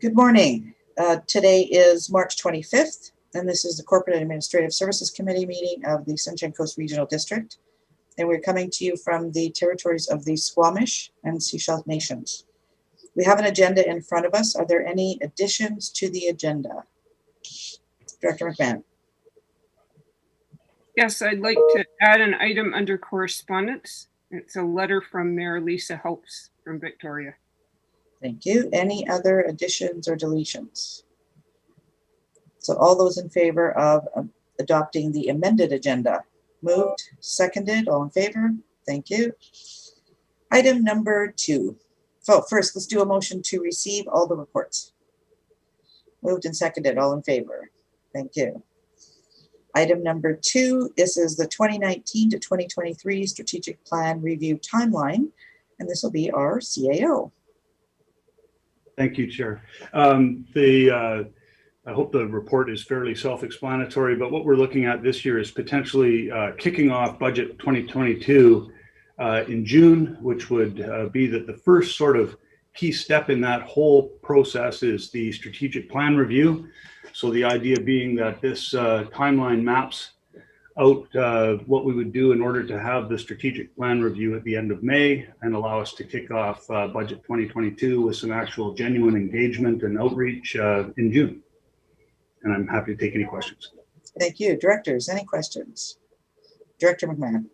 Good morning. Today is March 25th, and this is the Corporate and Administrative Services Committee meeting of the Sunshine Coast Regional District. And we're coming to you from the territories of the Squamish and Sechelt Nations. We have an agenda in front of us. Are there any additions to the agenda? Director McMahon. Yes, I'd like to add an item under correspondence. It's a letter from Mayor Lisa Helps from Victoria. Thank you. Any other additions or deletions? So all those in favor of adopting the amended agenda? Moved, seconded, all in favor? Thank you. Item number 2. So first, let's do a motion to receive all the reports. Moved and seconded, all in favor? Thank you. Item number 2, this is the 2019 to 2023 Strategic Plan Review Timeline, and this will be our CAO. Thank you, Chair. I hope the report is fairly self-explanatory, but what we're looking at this year is potentially kicking off budget 2022 in June, which would be that the first sort of key step in that whole process is the strategic plan review. So the idea being that this timeline maps out what we would do in order to have the strategic plan review at the end of May and allow us to kick off budget 2022 with some actual genuine engagement and outreach in June. And I'm happy to take any questions. Thank you. Directors, any questions? Director McMahon.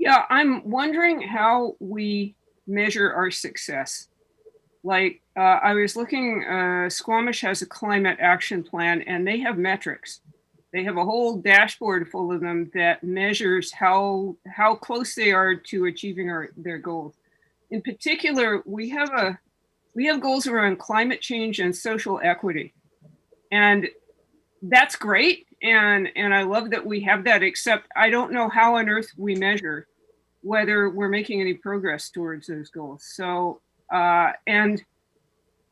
Yeah, I'm wondering how we measure our success. Like I was looking, Squamish has a climate action plan and they have metrics. They have a whole dashboard full of them that measures how close they are to achieving their goals. In particular, we have goals around climate change and social equity. And that's great. And I love that we have that, except I don't know how on earth we measure whether we're making any progress towards those goals. So, and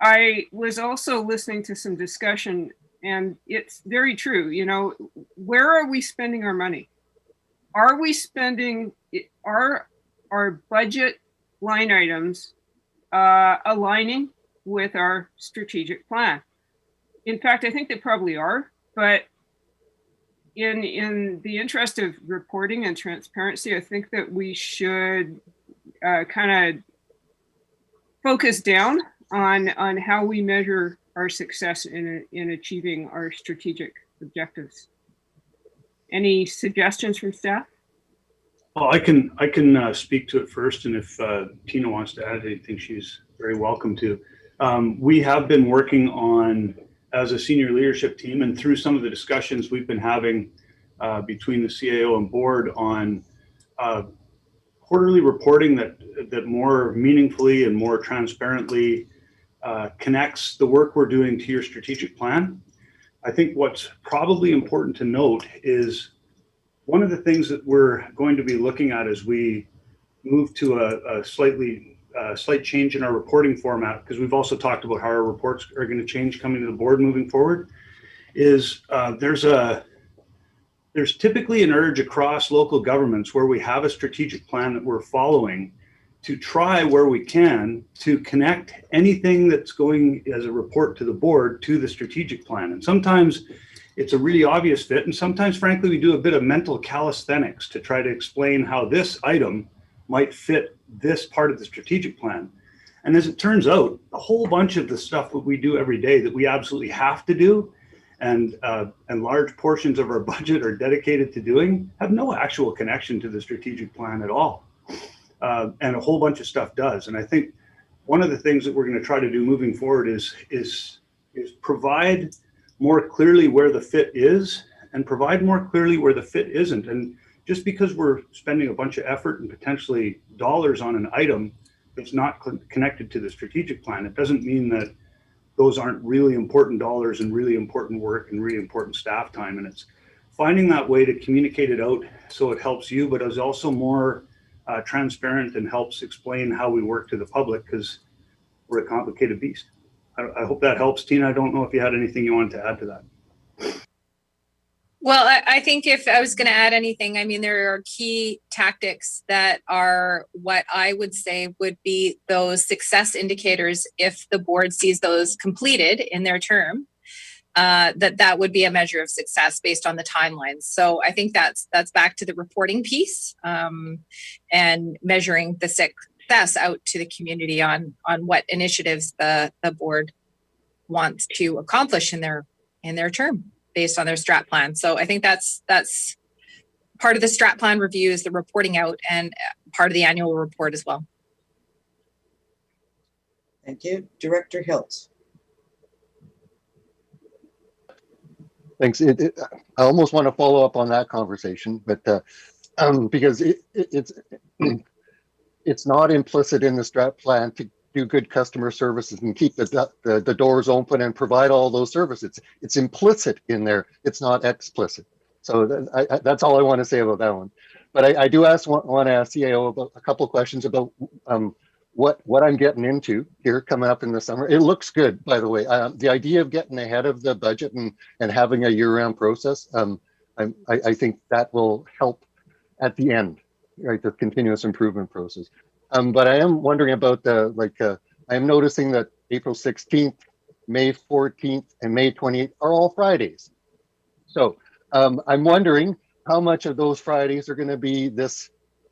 I was also listening to some discussion, and it's very true. You know, where are we spending our money? Are we spending, are our budget line items aligning with our strategic plan? In fact, I think they probably are, but in the interest of reporting and transparency, I think that we should kind of focus down on how we measure our success in achieving our strategic objectives. Any suggestions from staff? Well, I can speak to it first, and if Tina wants to add anything, she's very welcome to. We have been working on, as a senior leadership team, and through some of the discussions we've been having between the CAO and board on quarterly reporting that more meaningfully and more transparently connects the work we're doing to your strategic plan. I think what's probably important to note is one of the things that we're going to be looking at as we move to a slight change in our reporting format, because we've also talked about how our reports are going to change coming to the board moving forward, is there's typically an urge across local governments where we have a strategic plan that we're following to try where we can to connect anything that's going as a report to the board to the strategic plan. And sometimes it's a really obvious fit, and sometimes, frankly, we do a bit of mental calisthenics to try to explain how this item might fit this part of the strategic plan. And as it turns out, a whole bunch of the stuff that we do every day that we absolutely have to do, and large portions of our budget are dedicated to doing, have no actual connection to the strategic plan at all. And a whole bunch of stuff does. And I think one of the things that we're going to try to do moving forward is provide more clearly where the fit is and provide more clearly where the fit isn't. And just because we're spending a bunch of effort and potentially dollars on an item that's not connected to the strategic plan, it doesn't mean that those aren't really important dollars and really important work and really important staff time. And it's finding that way to communicate it out so it helps you, but is also more transparent and helps explain how we work to the public, because we're a complicated beast. I hope that helps. Tina, I don't know if you had anything you wanted to add to that. Well, I think if I was going to add anything, I mean, there are key tactics that are what I would say would be those success indicators. If the board sees those completed in their term, that would be a measure of success based on the timelines. So I think that's back to the reporting piece, and measuring the success out to the community on what initiatives the board wants to accomplish in their term based on their strat plan. So I think that's part of the strat plan review is the reporting out, and part of the annual report as well. Thank you. Director Hilt. Thanks. I almost want to follow up on that conversation, but because it's not implicit in the strat plan to do good customer services and keep the doors open and provide all those services. It's implicit in there. It's not explicit. So that's all I want to say about that one. But I do want to ask CAO about a couple of questions about what I'm getting into here coming up in the summer. It looks good, by the way. The idea of getting ahead of the budget and having a year-round process, I think that will help at the end, right? The continuous improvement process. But I am wondering about I am noticing that April 16th, May 14th, and May 28th are all Fridays. So I'm wondering how much of those Fridays are going to be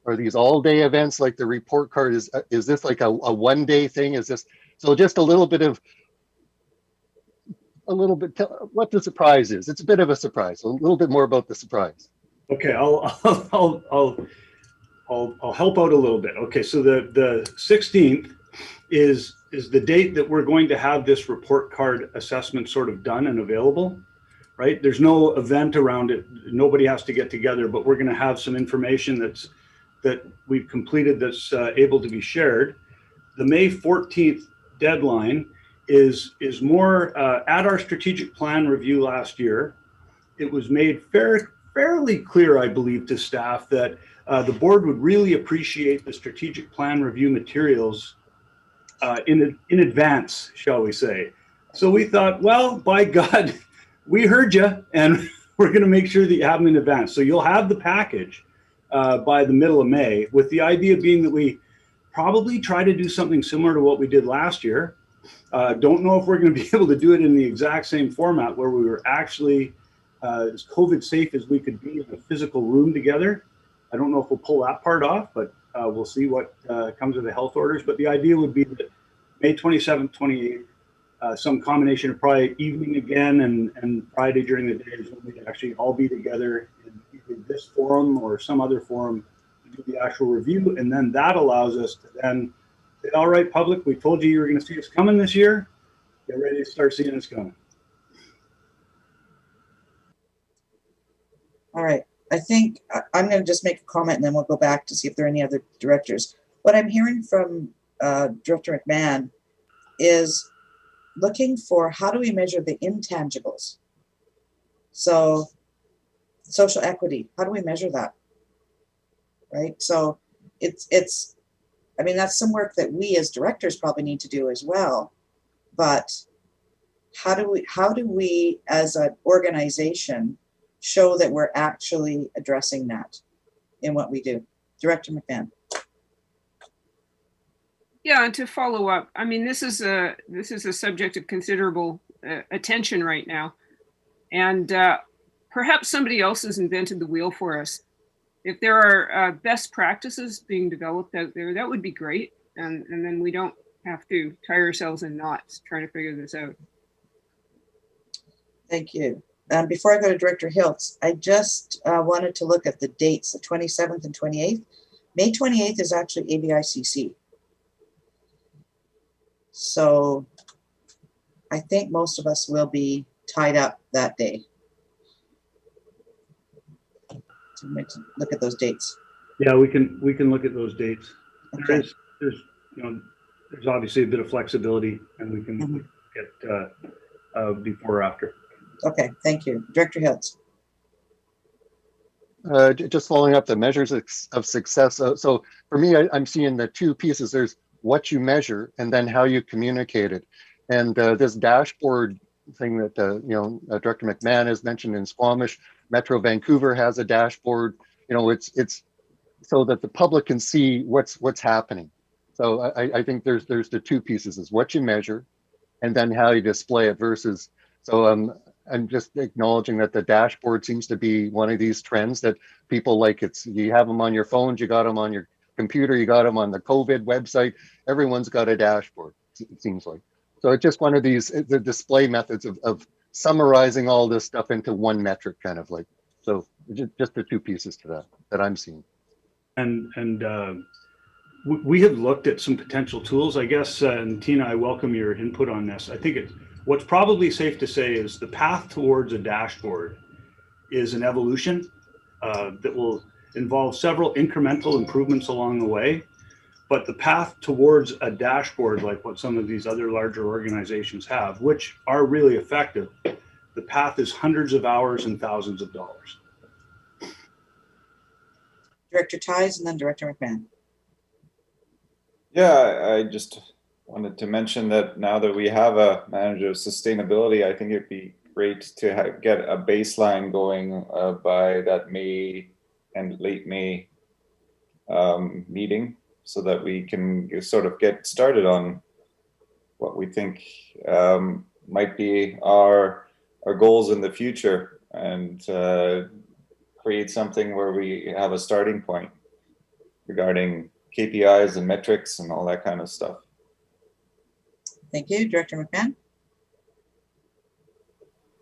are these all-day events like the report card? Is this like a one-day thing? Is this so? Just a little bit. What the surprise is. It's a bit of a surprise. A little bit more about the surprise. Okay, I'll help out a little bit. Okay, so the 16th is the date that we're going to have this report card assessment sort of done and available, right? There's no event around it. Nobody has to get together, but we're going to have some information that we've completed that's able to be shared. The May 14th deadline is more at our strategic plan review last year. It was made fairly clear, I believe, to staff that the board would really appreciate the strategic plan review materials in advance, shall we say. So we thought, well, by God, we heard you, and we're going to make sure that you have them in advance. So you'll have the package by the middle of May, with the idea being that we probably try to do something similar to what we did last year. Don't know if we're going to be able to do it in the exact same format where we were actually as COVID safe as we could be in a physical room together. I don't know if we'll pull that part off, but we'll see what comes of the health orders. But the idea would be that May 27th, 28th, some combination of probably evening again and Friday during the day is when we'd actually all be together in either this forum or some other forum to do the actual review. And then that allows us to then say, all right, public, we told you were going to see us coming this year. Get ready to start seeing us coming. All right. I think I'm going to just make a comment and then we'll go back to see if there are any other directors. What I'm hearing from Director McMahon is looking for how do we measure the intangibles? So social equity, how do we measure that? Right? So it's I mean, that's some work that we as directors probably need to do as well. But how do we as an organization show that we're actually addressing that in what we do? Director McMahon. Yeah, and to follow up, I mean, this is a subject of considerable attention right now, and perhaps somebody else has invented the wheel for us. If there are best practices being developed out there, that would be great, and then we don't have to tie ourselves in knots trying to figure this out. Thank you. Before I go to Director Hiltz, I just wanted to look at the dates, the 27th and 28th. May 28th is actually ABICC. So I think most of us will be tied up that day. So look at those dates. Yeah, we can look at those dates. Okay. There's obviously a bit of flexibility, and we can get before or after. Okay, thank you. Director Hiltz. Just following up the measures of success. So for me, I'm seeing the two pieces. There's what you measure and then how you communicate it. And this dashboard thing that Director McMahon has mentioned in Squamish, Metro Vancouver has a dashboard. You know, it's so that the public can see what's happening. So I think there's the two pieces: is what you measure, and then how you display it. Versus, so I'm just acknowledging that the dashboard seems to be one of these trends that people like. It's, you have them on your phones, you got them on your computer, you got them on the COVID website. Everyone's got a dashboard, it seems like. So it's just one of these, the display methods of summarizing all this stuff into one metric, kind of like. So just the two pieces to that I'm seeing. And we have looked at some potential tools, I guess, and Tina, I welcome your input on this. I think what's probably safe to say is the path towards a dashboard is an evolution that will involve several incremental improvements along the way. But the path towards a dashboard, like what some of these other larger organizations have, which are really effective, the path is hundreds of hours and thousands of dollars. Director Ties and then Director McMahon. Yeah, I just wanted to mention that now that we have a manager of sustainability, I think it'd be great to get a baseline going by that May and late May meeting, so that we can sort of get started on what we think might be our goals in the future, and create something where we have a starting point regarding KPIs and metrics and all that kind of stuff. Thank you. Director McMahon.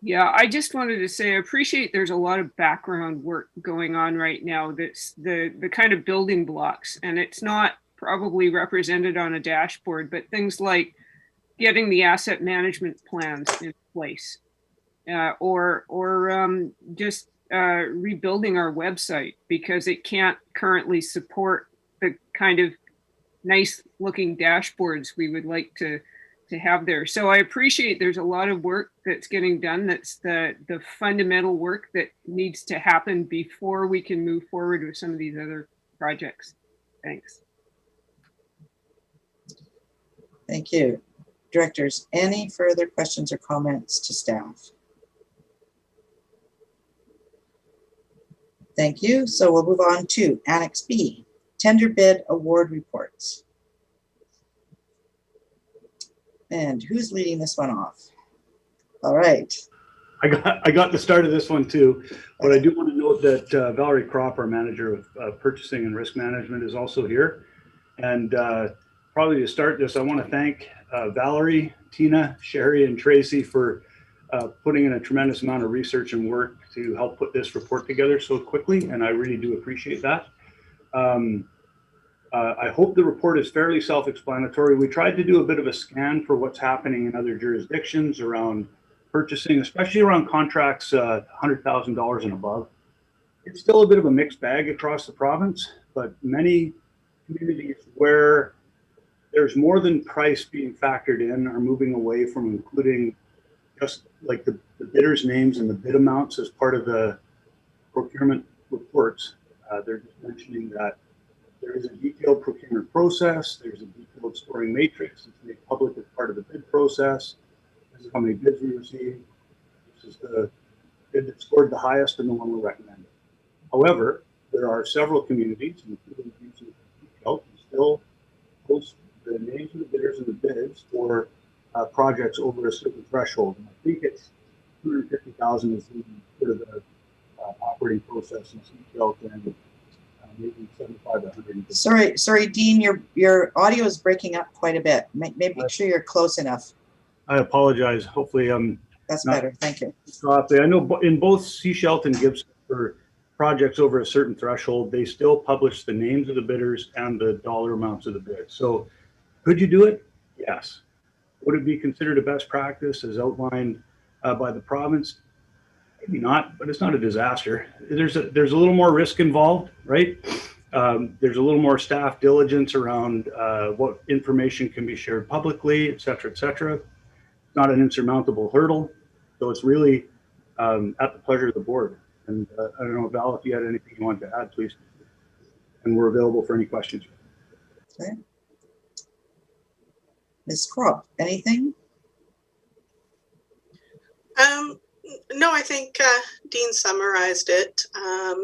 Yeah, I just wanted to say I appreciate there's a lot of background work going on right now that's the kind of building blocks, and it's not probably represented on a dashboard, but things like getting the asset management plans in place, or just rebuilding our website because it can't currently support the kind of nice looking dashboards we would like to have there. So I appreciate there's a lot of work that's getting done. That's the fundamental work that needs to happen before we can move forward with some of these other projects. Thanks. Thank you. Directors, any further questions or comments to staff? Thank you. So we'll move on to Annex B, tender bid award reports. And who's leading this one off? All right. I got the start of this one too, but I do want to note that Valerie Kropp, our manager of purchasing and risk management, is also here. And probably to start this, I want to thank Valerie, Tina, Sherry, and Tracy for putting in a tremendous amount of research and work to help put this report together so quickly, and I really do appreciate that. I hope the report is fairly self-explanatory. We tried to do a bit of a scan for what's happening in other jurisdictions around purchasing, especially around contracts $100,000 and above. It's still a bit of a mixed bag across the province, but many communities where there's more than price being factored in are moving away from including just like the bidders' names and the bid amounts as part of the procurement reports. They're just mentioning that there is a detailed procurement process. There's a detailed scoring matrix that's made public as part of the bid process. This is how many bids we received. This is the bid that scored the highest and the one we're recommending. However, there are several communities, including who still post the names of the bidders and the bids for projects over a certain threshold. And I think it's 250,000 is the sort of the operating process, and CPL can maybe 75 to 100. Sorry, Dean, your audio is breaking up quite a bit. Maybe make sure you're close enough. I apologize. Hopefully, That's better. Thank you. I know in both Seashelt and Gibson, for projects over a certain threshold, they still publish the names of the bidders and the dollar amounts of the bid. So, could you do it? Yes. Would it be considered a best practice as outlined by the province? Maybe not, but it's not a disaster. There's a little more risk involved, right? There's a little more staff diligence around what information can be shared publicly, et cetera, et cetera. It's not an insurmountable hurdle. So it's really at the pleasure of the board. And I don't know, Val, if you had anything you wanted to add, please. And we're available for any questions. Okay. Ms. Kropp, anything? No, I think Dean summarized it.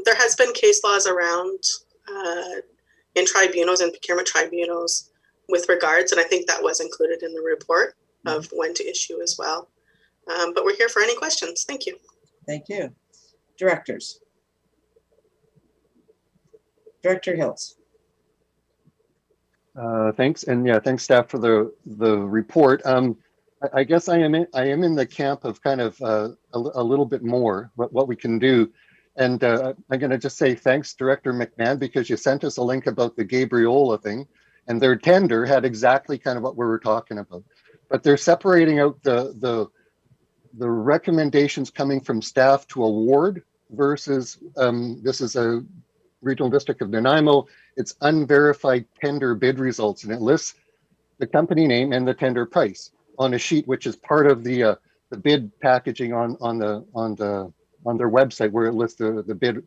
There has been case laws around in tribunals and procurement tribunals with regards, and I think that was included in the report of when to issue as well. But we're here for any questions. Thank you. Thank you. Directors. Director Hills. Thanks, and yeah, thanks staff for the report. I guess I am in the camp of kind of a little bit more what we can do, and I'm going to just say thanks, Director McMahon, because you sent us a link about the Gabriola thing, and their tender had exactly kind of what we were talking about, but they're separating out the recommendations coming from staff to award versus this is a regional district of Nanaimo. It's unverified tender bid results, and it lists the company name and the tender price on a sheet, which is part of the bid packaging on their website, where it lists the bid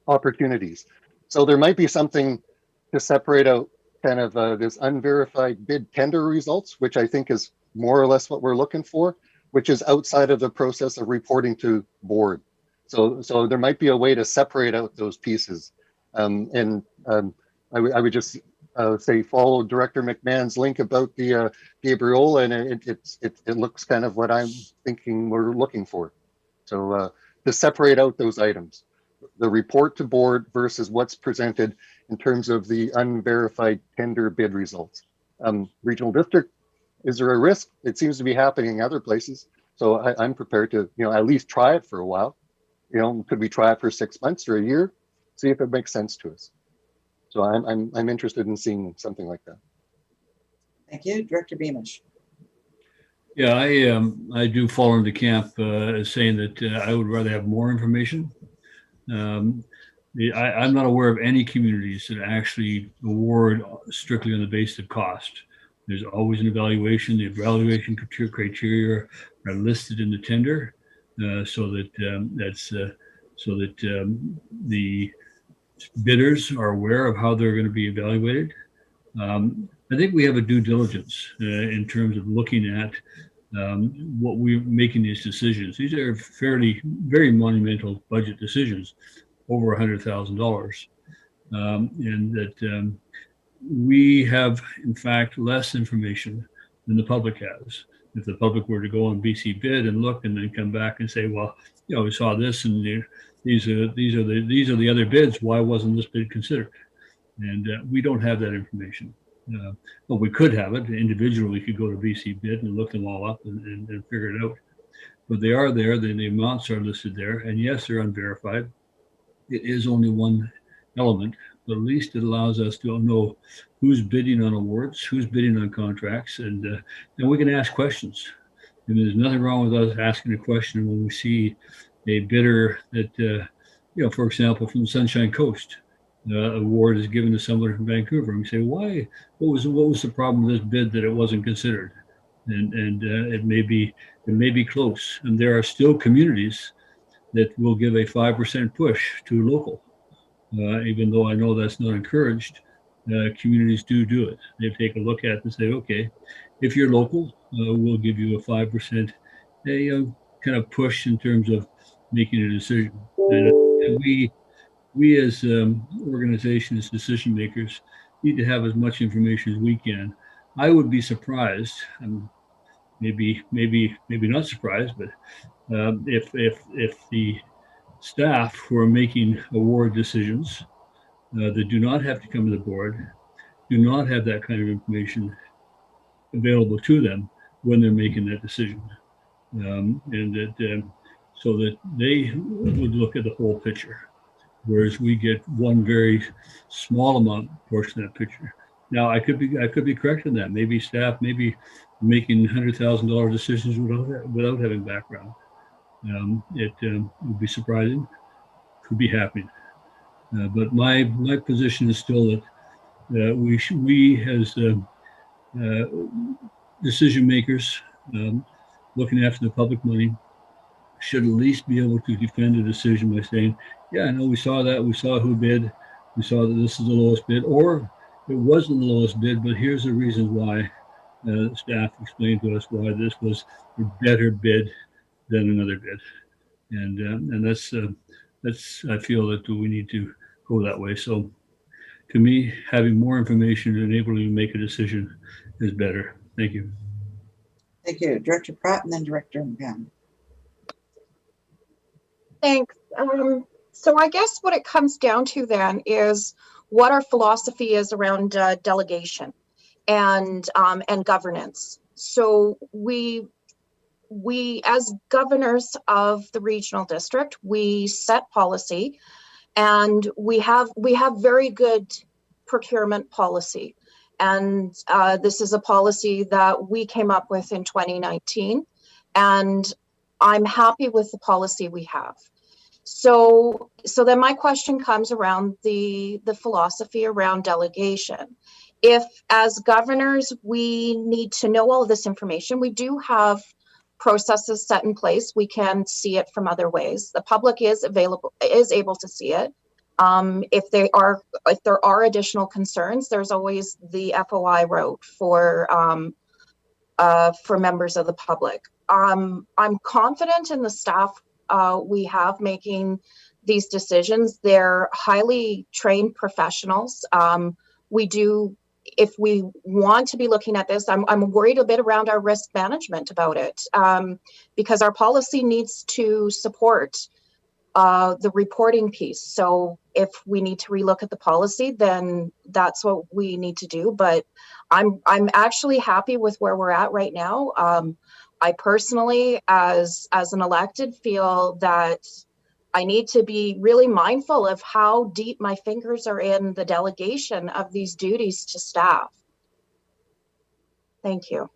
opportunities. So there might be something to separate out kind of this unverified bid tender results, which I think is more or less what we're looking for, which is outside of the process of reporting to board. So there might be a way to separate out those pieces. I would just say follow Director McMahon's link about the Gabriola, and it looks kind of what I'm thinking we're looking for. So to separate out those items, the report to board versus what's presented in terms of the unverified tender bid results. Regional district, is there a risk? It seems to be happening in other places. So I'm prepared to, at least try it for a while. Could we try it for 6 months or a year? See if it makes sense to us. So I'm interested in seeing something like that. Thank you. Director Beamish. Yeah, I do fall into camp as saying that I would rather have more information. I'm not aware of any communities that actually award strictly on the basis of cost. There's always an evaluation. The evaluation criteria are listed in the tender, so that the bidders are aware of how they're going to be evaluated. I think we have a due diligence in terms of looking at what we're making these decisions. These are very monumental budget decisions, over $100,000, and that we have, in fact, less information than the public has. If the public were to go on BC Bid and look, and then come back and say, well, we saw this, and these are the other bids. Why wasn't this bid considered? And we don't have that information. Well, we could have it individually. We could go to BC Bid and look them all up and figure it out. But they are there. The amounts are listed there, and yes, they're unverified. It is only one element, but at least it allows us to know who's bidding on awards, who's bidding on contracts, and we can ask questions. And there's nothing wrong with us asking a question when we see a bidder that, for example, from the Sunshine Coast, award is given to somebody from Vancouver, and we say, why? What was the problem with this bid that it wasn't considered? And it may be close, and there are still communities that will give a 5% push to local. Even though I know that's not encouraged, communities do it. They take a look at it and say, okay, if you're local, we'll give you a 5% kind of push in terms of making a decision. And we as organizations, decision makers, need to have as much information as we can. I would be surprised, maybe not surprised, but if the staff who are making award decisions that do not have to come to the board, do not have that kind of information available to them when they're making that decision, so that they would look at the whole picture, whereas we get one very small portion of that picture. Now, I could be correct in that. Maybe staff may be making $100,000 decisions without having background. It would be surprising, could be happening. But my position is still that we as decision makers looking after the public money should at least be able to defend a decision by saying, yeah, no, we saw that, we saw who bid, we saw that this is the lowest bid, or it wasn't the lowest bid, but here's the reasons why. Staff explained to us why this was a better bid than another bid. And that's I feel that we need to go that way. So to me, having more information and able to make a decision is better. Thank you. Thank you. Director Pratt and then Director McGann. Thanks. So I guess what it comes down to then is what our philosophy is around delegation and governance. So we as governors of the regional district, we set policy, and we have very good procurement policy. And this is a policy that we came up with in 2019, and I'm happy with the policy we have. So then my question comes around the philosophy around delegation. If as governors, we need to know all of this information, we do have processes set in place. We can see it from other ways. The public is able to see it. If there are additional concerns, there's always the FOI route for members of the public. I'm confident in the staff we have making these decisions. They're highly trained professionals. If we want to be looking at this, I'm worried a bit around our risk management about it, because our policy needs to support the reporting piece. So if we need to relook at the policy, then that's what we need to do. But I'm actually happy with where we're at right now. I personally, as an elected, feel that I need to be really mindful of how deep my fingers are in the delegation of these duties to staff. Thank you.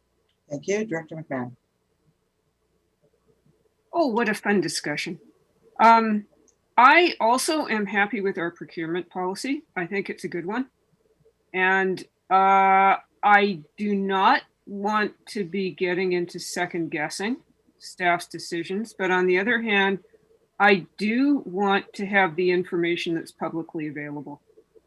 Thank you. Director McMahon. Oh, what a fun discussion. I also am happy with our procurement policy. I think it's a good one. And I do not want to be getting into second guessing staff's decisions. But on the other hand, I do want to have the information that's publicly available,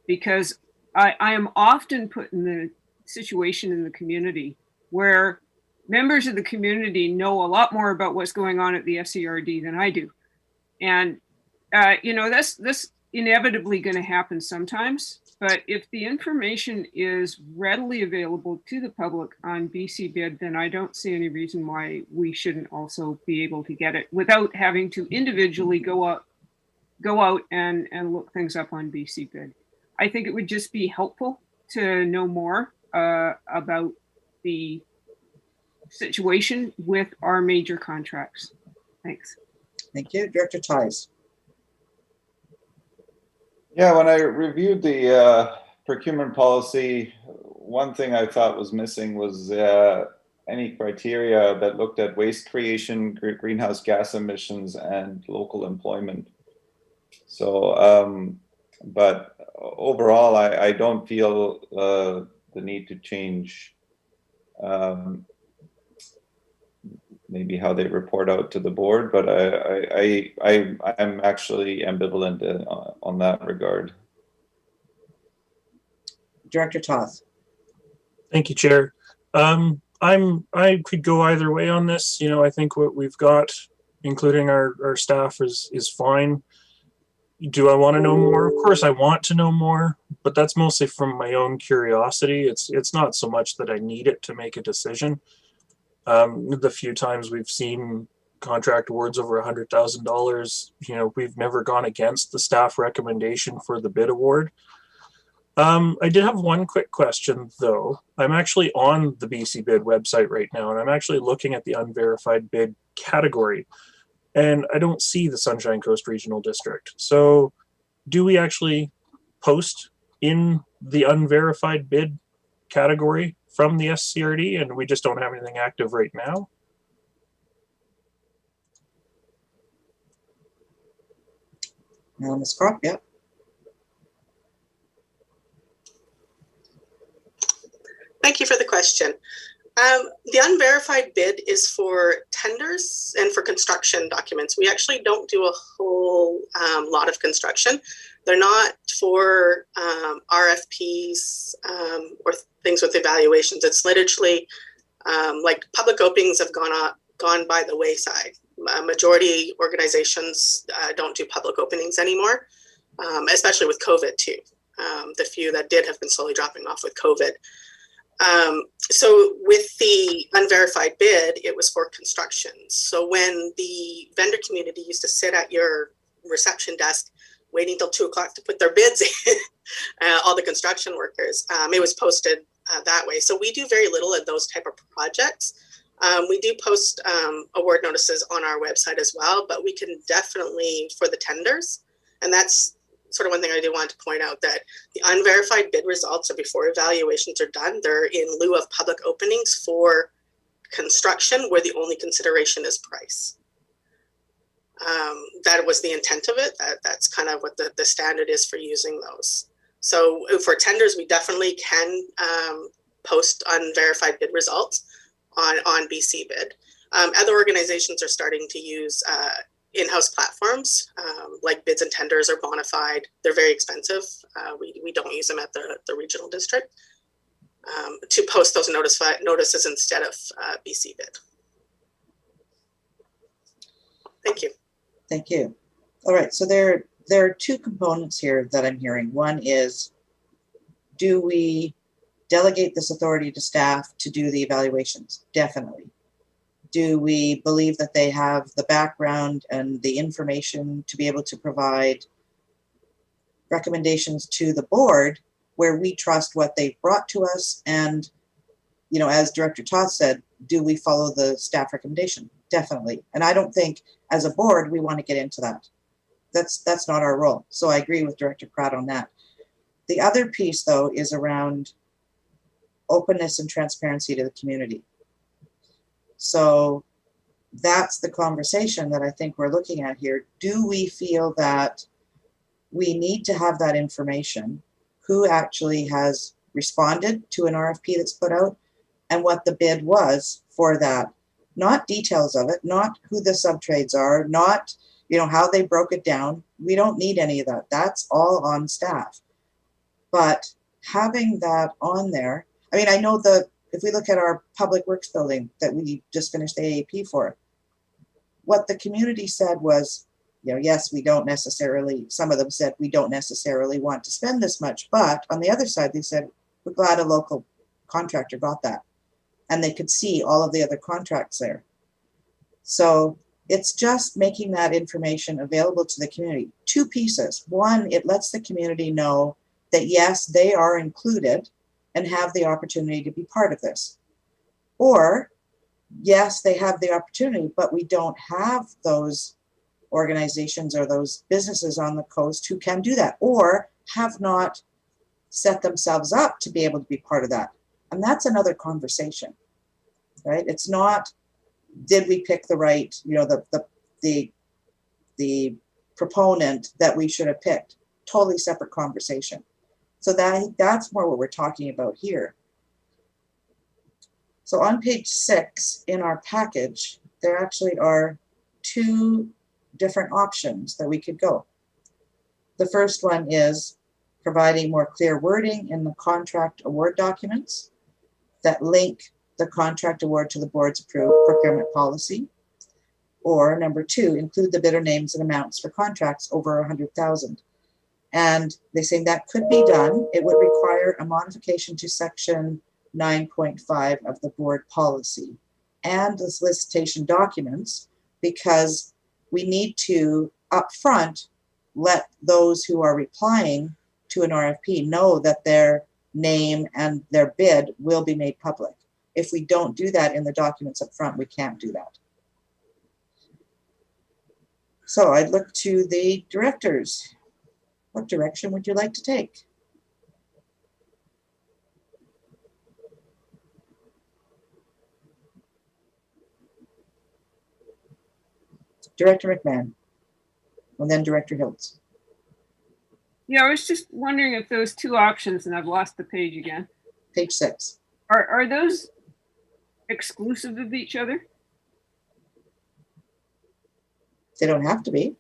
because I am often put in the situation in the community where members of the community know a lot more about what's going on at the SCRD than I do. And, that's inevitably going to happen sometimes. But if the information is readily available to the public on BC Bid, then I don't see any reason why we shouldn't also be able to get it without having to individually go out and look things up on BC Bid. I think it would just be helpful to know more about the situation with our major contracts. Thanks. Thank you. Director Ties. Yeah, when I reviewed the procurement policy, one thing I thought was missing was any criteria that looked at waste creation, greenhouse gas emissions, and local employment. So, but overall, I don't feel the need to change maybe how they report out to the board, but I'm actually ambivalent on that regard. Director Toth. Thank you, Chair. I could go either way on this. I think what we've got, including our staff, is fine. Do I want to know more? Of course I want to know more, but that's mostly from my own curiosity. It's not so much that I need it to make a decision. The few times we've seen contract awards over $100,000, we've never gone against the staff recommendation for the bid award. I did have one quick question, though. I'm actually on the BC Bid website right now, and I'm actually looking at the unverified bid category, and I don't see the Sunshine Coast Regional District. So do we actually post in the unverified bid category from the SCRD, and we just don't have anything active right now? Ms. Croft, yeah. Thank you for the question. The unverified bid is for tenders and for construction documents. We actually don't do a whole lot of construction. They're not for RFPs or things with evaluations. It's literally like public openings have gone by the wayside. majority organizations don't do public openings anymore, especially with COVID too. The few that did have been slowly dropping off with COVID. So with the unverified bid, it was for construction. So when the vendor community used to sit at your reception desk waiting till 2 o'clock to put their bids in, all the construction workers, it was posted that way. So we do very little of those type of projects. We do post award notices on our website as well, but we can definitely, for the tenders, and that's sort of one thing I do want to point out, that the unverified bid results are before evaluations are done. They're in lieu of public openings for construction where the only consideration is price. That was the intent of it. That's kind of what the standard is for using those. So for tenders, we definitely can post unverified bid results on BC Bid. Other organizations are starting to use in-house platforms like Bids and Tenders or Bonafide. They're very expensive. We don't use them at the regional district to post those notices instead of BC Bid. Thank you. Thank you. All right, so there are two components here that I'm hearing. One is, do we delegate this authority to staff to do the evaluations? Definitely. Do we believe that they have the background and the information to be able to provide recommendations to the board where we trust what they've brought to us? And, you know, as Director Toth said, do we follow the staff recommendation? Definitely. And I don't think as a board, we want to get into that. That's not our role. So I agree with Director Pratt on that. The other piece, though, is around openness and transparency to the community. So that's the conversation that I think we're looking at here. Do we feel that we need to have that information? Who actually has responded to an RFP that's put out and what the bid was for that? Not details of it, not who the subtrades are, not, you know, how they broke it down. We don't need any of that. That's all on staff. But having that on there, I mean, I know if we look at our public works building that we just finished the AAP for, what the community said was, you know, yes, we don't necessarily, some of them said we don't necessarily want to spend this much, but on the other side, they said, we're glad a local contractor got that. And they could see all of the other contracts there. So it's just making that information available to the community. Two pieces. One, it lets the community know that yes, they are included and have the opportunity to be part of this. Or, yes, they have the opportunity, but we don't have those organizations or those businesses on the coast who can do that or have not set themselves up to be able to be part of that. And that's another conversation, right? It's not, did we pick the right, you know, the proponent that we should have picked? Totally separate conversation. So that's more what we're talking about here. So on page 6 in our package, there actually are two different options that we could go. The first one is providing more clear wording in the contract award documents that link the contract award to the board's approved procurement policy. Or number 2, include the bidder names and amounts for contracts over 100,000. And they say that could be done. It would require a modification to section 9.5 of the board policy and the solicitation documents, because we need to upfront let those who are replying to an RFP know that their name and their bid will be made public. If we don't do that in the documents up front, we can't do that. So I'd look to the directors. What direction would you like to take? Director McMahon, and then Director Hiltz. Yeah, I was just wondering if those two options, and I've lost the page again. Page 6. Are those exclusive of each other? They don't have to be.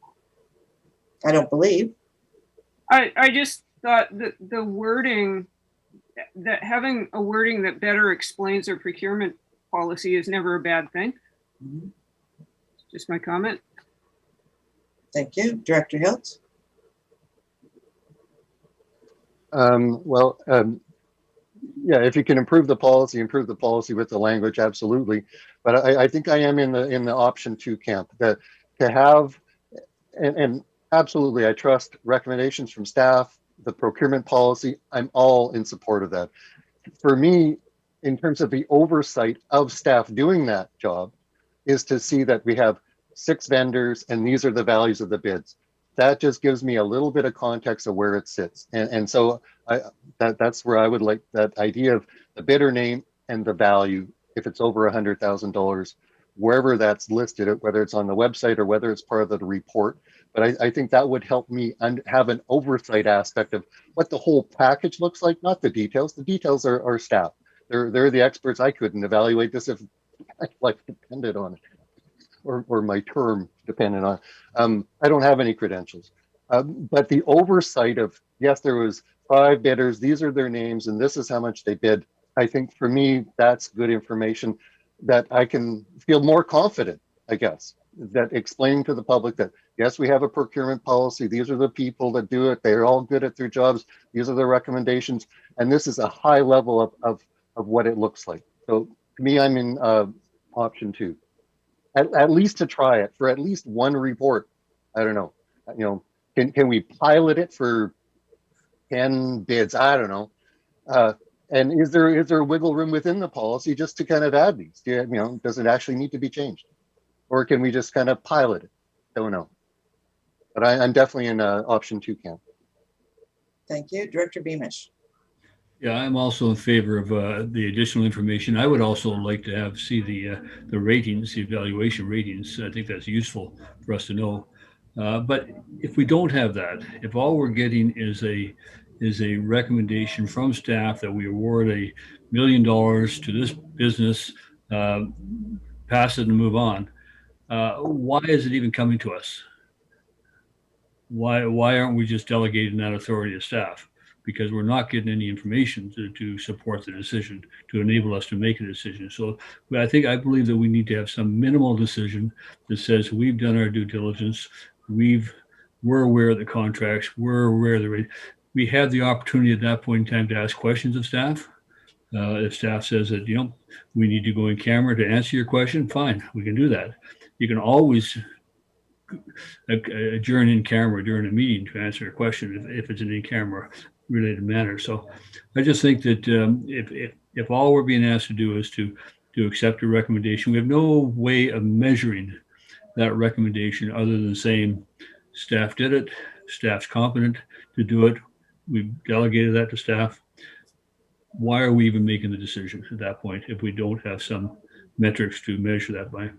I don't believe. I just thought that the wording, that having a wording that better explains our procurement policy is never a bad thing. Mm-hmm. Just my comment. Thank you. Director Hilt? Yeah, if you can improve the policy with the language, absolutely. But I think I am in the option 2 camp, that to have, and absolutely, I trust recommendations from staff, the procurement policy. I'm all in support of that. For me, in terms of the oversight of staff doing that job, is to see that we have 6 vendors and these are the values of the bids. That just gives me a little bit of context of where it sits. And so that's where I would like that idea of the bidder name and the value, if it's over $100,000, wherever that's listed, whether it's on the website or whether it's part of the report. But I think that would help me have an oversight aspect of what the whole package looks like, not the details. The details are staff. They're the experts. I couldn't evaluate this if my life depended on it, or my term depended on. I don't have any credentials, but the oversight of, yes, there was 5 bidders. These are their names, and this is how much they bid. I think for me, that's good information that I can feel more confident, I guess, that explaining to the public that, yes, we have a procurement policy. These are the people that do it. They're all good at their jobs. These are the recommendations. And this is a high level of what it looks like. So to me, I'm in option 2, at least to try it for at least one report. I don't know, can we pilot it for 10 bids? I don't know. And is there wiggle room within the policy just to kind of add these? Does it actually need to be changed? Or can we just kind of pilot it? Don't know. But I'm definitely in option 2 camp. Thank you. Director Beamish? Yeah, I'm also in favor of the additional information. I would also like to see the ratings, the evaluation ratings. I think that's useful for us to know. But if we don't have that, if all we're getting is a recommendation from staff that we award $1 million to this business, pass it and move on, why is it even coming to us? Why aren't we just delegating that authority to staff? Because we're not getting any information to support the decision, to enable us to make a decision. So I believe that we need to have some minimal decision that says we've done our due diligence, we're aware of the contracts, we're aware of the rate. We have the opportunity at that point in time to ask questions of staff. If staff says that, we need to go in camera to answer your question, fine, we can do that. You can always adjourn in camera during a meeting to answer a question if it's an in-camera related matter. So I just think that if all we're being asked to do is to accept a recommendation, we have no way of measuring that recommendation other than saying staff did it, staff's competent to do it, we've delegated that to staff. Why are we even making the decision at that point if we don't have some metrics to measure that by?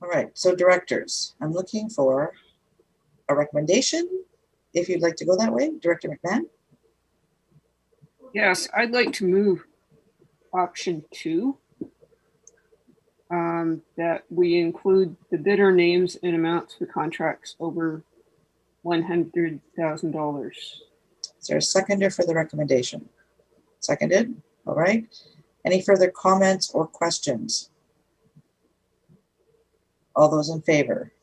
All right, so directors, I'm looking for a recommendation. If you'd like to go that way, Director McMahon? Yes, I'd like to move option 2, that we include the bidder names and amounts for contracts over $100,000. Is there a seconder for the recommendation? Seconded. All right. Any further comments or questions? All those in favor?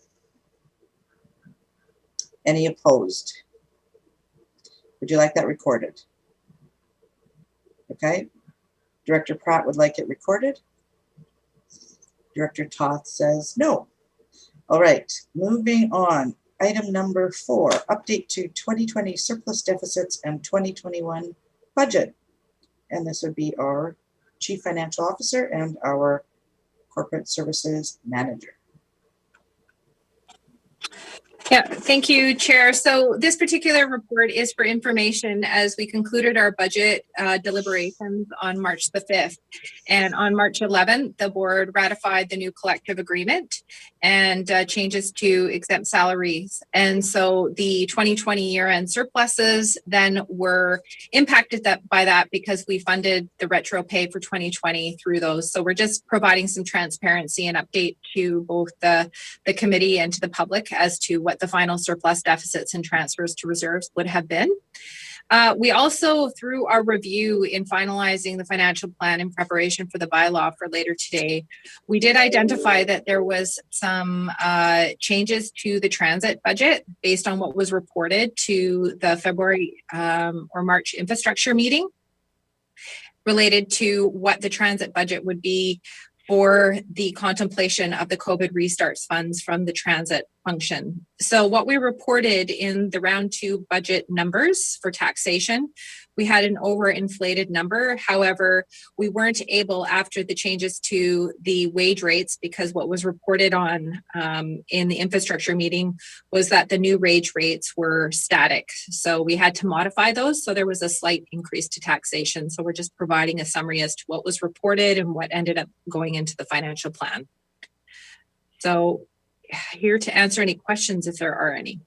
Any opposed? Would you like that recorded? Okay. Director Pratt would like it recorded. Director Toth says no. All right, moving on. Item number 4, update to 2020 surplus deficits and 2021 budget. And this would be our Chief Financial Officer and our Corporate Services Manager. Yeah, thank you, Chair. So this particular report is for information as we concluded our budget deliberations on March the 5th. And on March 11th, the board ratified the new collective agreement and changes to exempt salaries. And so the 2020 year-end surpluses then were impacted by that because we funded the retro pay for 2020 through those. So we're just providing some transparency and update to both the committee and to the public as to what the final surplus deficits and transfers to reserves would have been. We also, through our review in finalizing the financial plan in preparation for the bylaw for later today, we did identify that there was some changes to the transit budget based on what was reported to the February or March infrastructure meeting related to what the transit budget would be for the contemplation of the COVID restarts funds from the transit function. So what we reported in the round 2 budget numbers for taxation, we had an overinflated number. However, we weren't able, after the changes to the wage rates, because what was reported on in the infrastructure meeting was that the new wage rates were static. So we had to modify those. So there was a slight increase to taxation. So we're just providing a summary as to what was reported and what ended up going into the financial plan. So here to answer any questions if there are any.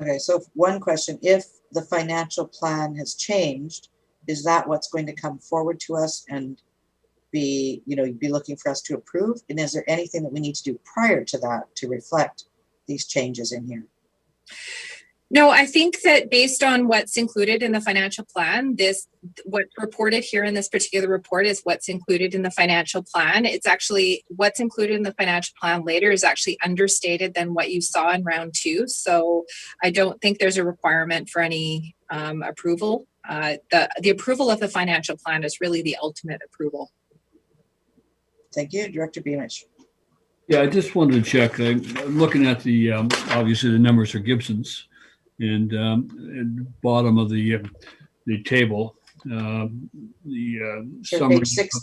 Okay, so one question, if the financial plan has changed, is that what's going to come forward to us and be, be looking for us to approve? And is there anything that we need to do prior to that to reflect these changes in here? No, I think that based on what's included in the financial plan, what's reported here in this particular report is what's included in the financial plan. It's actually what's included in the financial plan later is actually understated than what you saw in round 2. So I don't think there's a requirement for any approval. The approval of the financial plan is really the ultimate approval. Thank you, Director Beamish. Yeah, I just wanted to check. I'm looking at the, obviously the numbers are Gibson's. And at the bottom of the table, summary.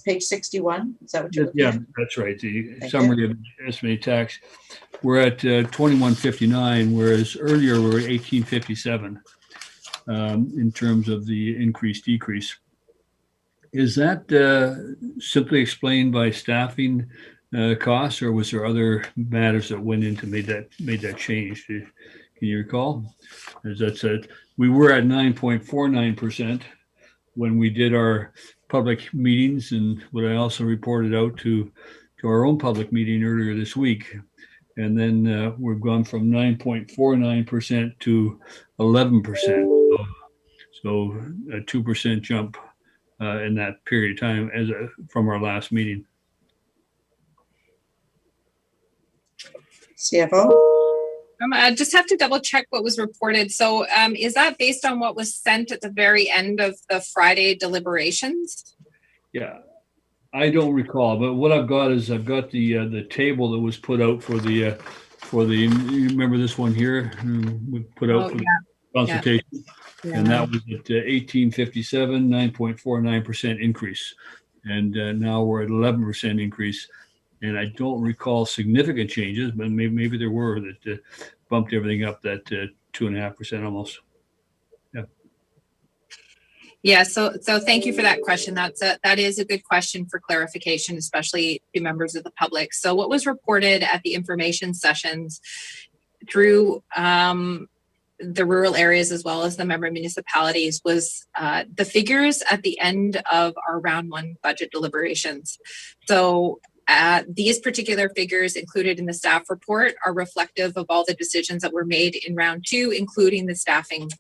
Page 61, is that what you're looking at? Yeah, that's right. The summary of estimated tax. We're at 2159, whereas earlier we were at 1857 in terms of the increase decrease. Is that simply explained by staffing costs, or was there other matters that went into made that change? Can you recall? As that said, we were at 9.49% when we did our public meetings, and what I also reported out to our own public meeting earlier this week. And then we've gone from 9.49% to 11%. So a 2% jump in that period of time from our last meeting. CFO? I just have to double check what was reported. So is that based on what was sent at the very end of the Friday deliberations? Yeah, I don't recall, but what I've got is the table that was put out for the you remember this one here we put out for the consultation, and that was at 1857, 9.49% increase, and now we're at 11% increase. And I don't recall significant changes, but maybe there were that bumped everything up that 2.5% almost. Yeah. Yeah. So thank you for that question. That is a good question for clarification, especially to members of the public. So what was reported at the information sessions through the rural areas as well as the member municipalities was the figures at the end of our round 1 budget deliberations. So these particular figures included in the staff report are reflective of all the decisions that were made in round 2, including the staffing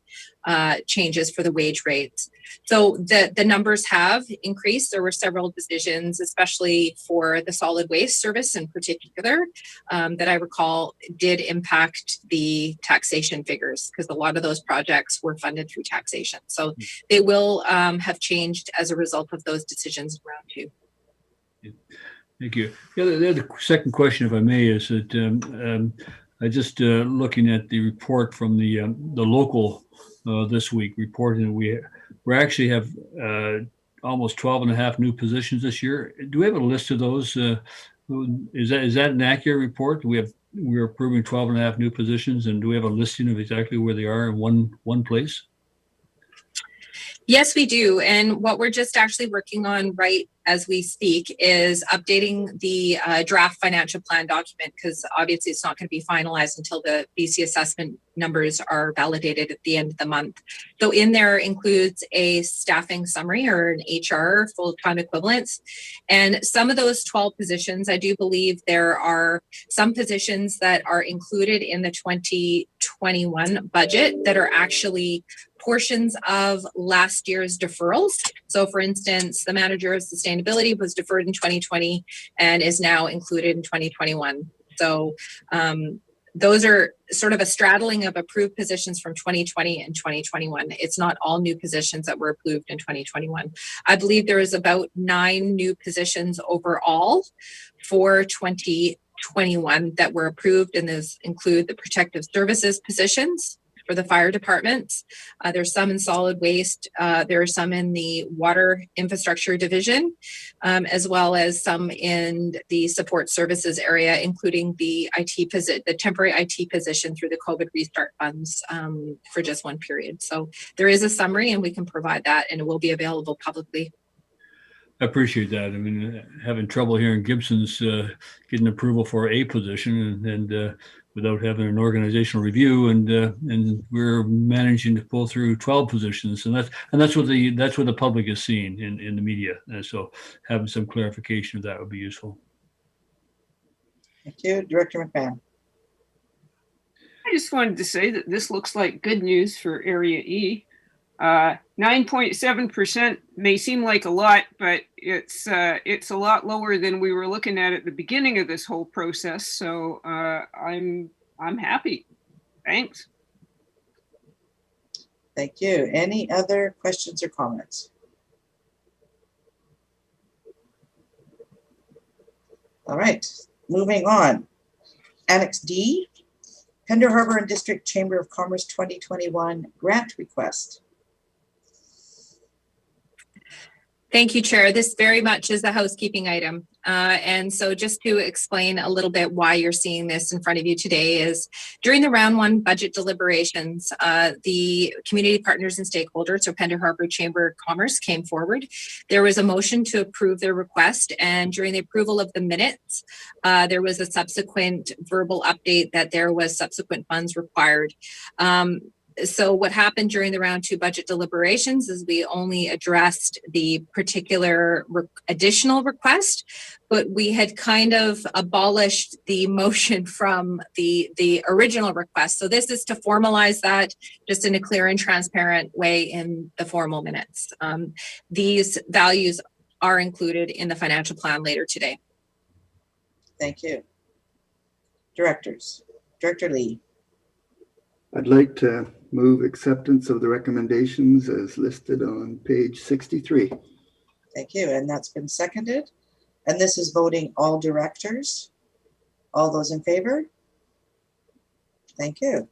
changes for the wage rates. So the numbers have increased. There were several decisions, especially for the solid waste service in particular, that I recall did impact the taxation figures, because a lot of those projects were funded through taxation. So they will have changed as a result of those decisions in round 2. Yeah. Thank you. Yeah, the second question, if I may, is that I just looking at the report from the local this week, reporting we actually have almost 12.5 new positions this year. Do we have a list of those? Is that an accurate report? We're approving 12.5 new positions, and do we have a listing of exactly where they are in one place? Yes, we do. And what we're just actually working on right as we speak is updating the draft financial plan document, because obviously it's not going to be finalized until the BC assessment numbers are validated at the end of the month. So in there includes a staffing summary or an HR full-time equivalents. And some of those 12 positions, I do believe there are some positions that are included in the 2020 2021 budget that are actually portions of last year's deferrals. So for instance, the manager of sustainability was deferred in 2020 and is now included in 2021. So those are sort of a straddling of approved positions from 2020 and 2021. It's not all new positions that were approved in 2021. I believe there is about 9 new positions overall for 2021 that were approved, and those include the protective services positions for the fire departments. There's some in solid waste. There are some in the water infrastructure division, as well as some in the support services area, including the the temporary IT position through the COVID restart funds for just one period. So there is a summary, and we can provide that, and it will be available publicly. I appreciate that. I mean, having trouble here in Gibson's getting approval for a position and without having an organizational review, and we're managing to pull through 12 positions, and that's what the public is seeing in the media. And so having some clarification of that would be useful. Thank you, Director McMahon. I just wanted to say that this looks like good news for Area E. 9.7% may seem like a lot, but it's a lot lower than we were looking at the beginning of this whole process. So I'm happy. Thanks. Thank you. Any other questions or comments? All right, moving on. Annex D, Pender Harbor and District Chamber of Commerce 2021 grant request. Thank you, Chair. This very much is a housekeeping item. And so just to explain a little bit why you're seeing this in front of you today is during the round 1 budget deliberations, the community partners and stakeholders, so Pender Harbor Chamber of Commerce, came forward. There was a motion to approve their request, and during the approval of the minutes, there was a subsequent verbal update that there was subsequent funds required. So what happened during the round 2 budget deliberations is we only addressed the particular additional request, but we had kind of abolished the motion from the original request. So this is to formalize that just in a clear and transparent way in the formal minutes. These values are included in the financial plan later today. Thank you. Directors. Director Lee. I'd like to move acceptance of the recommendations as listed on page 63. Thank you. And that's been seconded. And this is voting all directors. All those in favor? Thank you.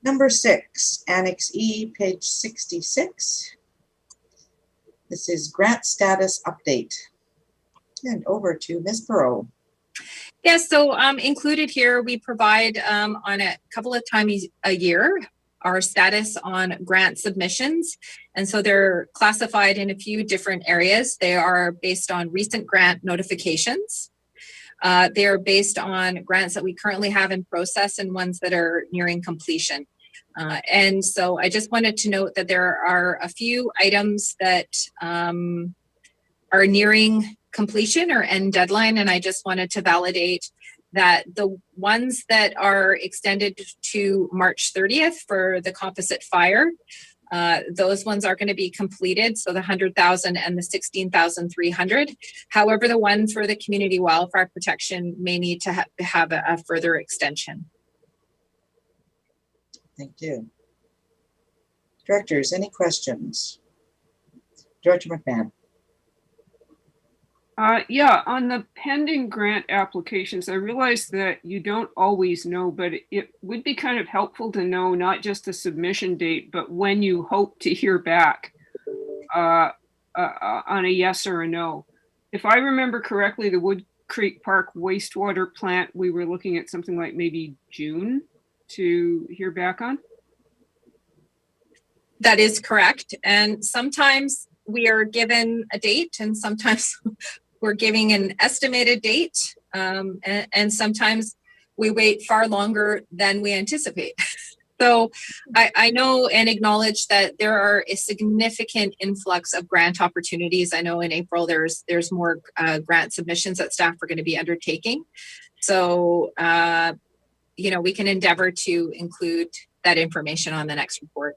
Number 6, Annex E, page 66. This is grant status update. And over to Ms. Perot. Yes, so included here, we provide on a couple of times a year our status on grant submissions. And so they're classified in a few different areas. They are based on recent grant notifications. They're based on grants that we currently have in process and ones that are nearing completion. And so I just wanted to note that there are a few items that are nearing completion or end deadline, and I just wanted to validate that the ones that are extended to March 30th for the composite fire, those ones are going to be completed, so the 100,000 and the 16,300. However, the one for the community wildfire protection may need to have a further extension. Thank you. Directors, any questions? Director McMahon. Yeah, on the pending grant applications, I realize that you don't always know, but it would be kind of helpful to know not just the submission date, but when you hope to hear back on a yes or a no. If I remember correctly, the Wood Creek Park wastewater plant, we were looking at something like maybe June to hear back on. That is correct. And sometimes we are given a date and sometimes we're giving an estimated date, and sometimes we wait far longer than we anticipate. So I know and acknowledge that there are a significant influx of grant opportunities. I know in April there's more grant submissions that staff are going to be undertaking. So we can endeavor to include that information on the next report.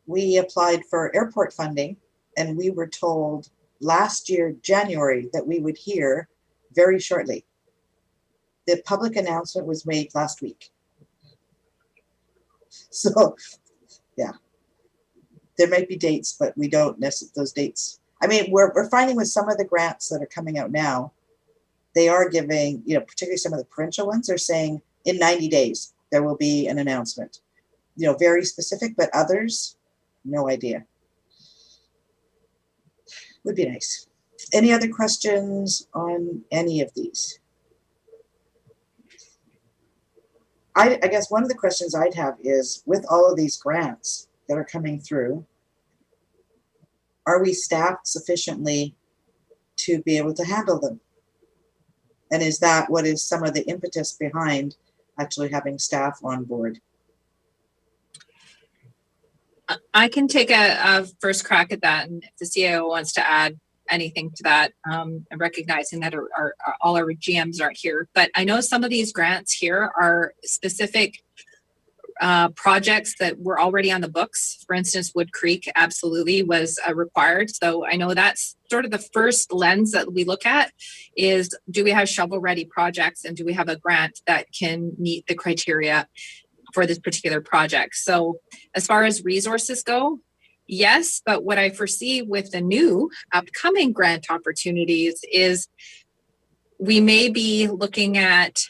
We applied for airport funding and we were told last year, January, that we would hear very shortly. The public announcement was made last week. So, yeah, there might be dates, but we don't necessarily those dates. I mean, we're finding with some of the grants that are coming out now, they are giving, particularly some of the provincial ones are saying in 90 days, there will be an announcement. Very specific, but others, no idea. Would be nice. Any other questions on any of these? I guess one of the questions I'd have is, with all of these grants that are coming through, are we staffed sufficiently to be able to handle them? And is that what is some of the impetus behind actually having staff on board? I can take a first crack at that, and if the CIO wants to add anything to that, and recognizing that all our GMs aren't here. But I know some of these grants here are specific projects that were already on the books. For instance, Wood Creek absolutely was required. So I know that's sort of the first lens that we look at is, do we have shovel-ready projects and do we have a grant that can meet the criteria for this particular project? So as far as resources go, yes, but what I foresee with the new upcoming grant opportunities is we may be looking at